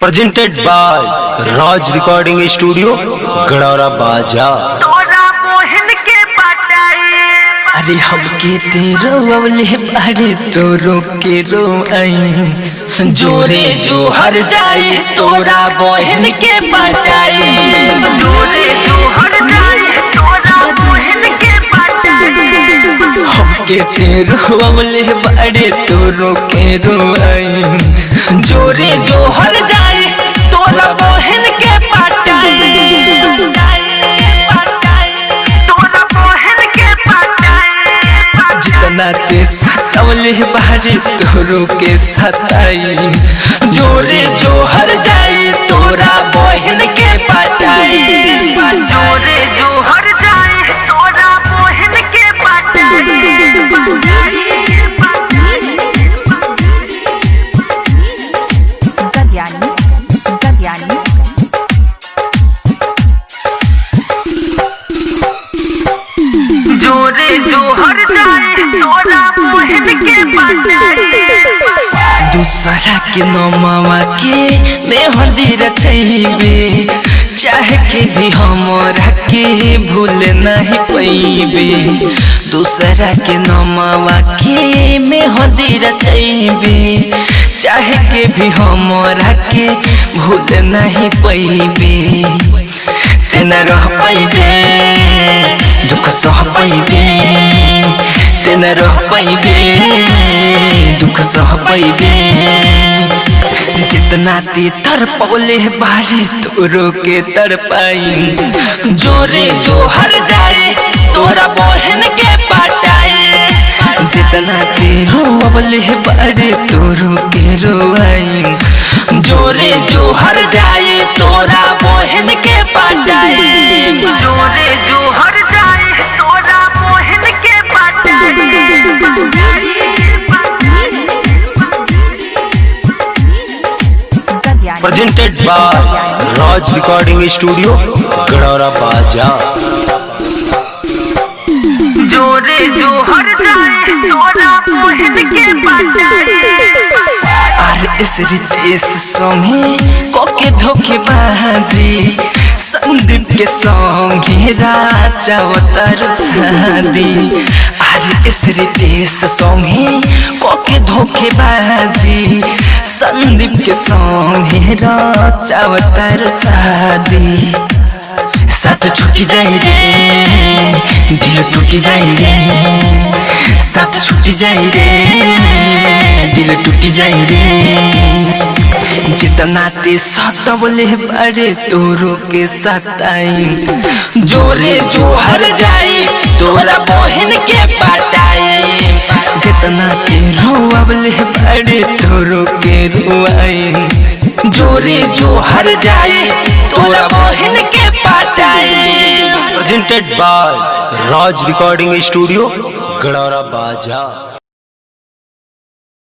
presented by Raj Recording Studio, Garhaura बाजा। अरे हमके तेरो अवले बारे तोरो के रो आई जोरे जो हर जाए तोरा बहन के पटाई जोरे जो हर जाए तोरा बहन के पटाई हमके तेरो अवले बारे तोरो के रो आई जोरे जो हर जाए तोरा बहन के पटाई जितना ते सतावले बारे तोरो के सताई जोरे जो हर जाए तोरा बहन के पटाई जोरे जो हर जाए तोरा बहन के पटाई जोरे जो हर जाए तोरा बहन के पटाई दूसरा के नौमावा के मेहंदी रचैबे चाहे के भी हमरा के भूल नहीं पैबे दूसरा के नौमावा के मेहंदी रचैबे चाहे के भी हमरा के भूल नहीं पैबे तेना रह पैबे दुख सह पैबे तेना रह पैबे दुख सह पैबे जितना ते तर पौले बारे तोरो के तर पाई जोरे जो हर जाए तोरा बहन के पटाई जितना ते रोवले बारे तोरो के रोवाई जोरे जो हर जाए तोरा बहन के पटाई जोरे जो हर जाए तोरा बहन के पटाई presented by Raj Recording Studio, Garhaura बाजा। जोरे जो हर जाए तोरा बहन के पटाई अरे इस रितेश संगे कोके धोखेबाजी संदीप के संगे राजा अवतार शादी अरे इस रितेश संगे कोके धोखेबाजी संदीप के संगे राजा अवतार शादी साथ छूट जाए रे दिल टूट जाए रे साथ छूट जाए रे दिल टूट जाए रे जितना ते सतावले बारे तोरो के सताई जोरे जो हर जाए तोरा बहन के पटाई जितना ते रोवले बारे तोरो के रोवाई जोरे जो हर जाए तोरा बहन के पटाई presented by Raj Recording Studio, Garhaura बाजा।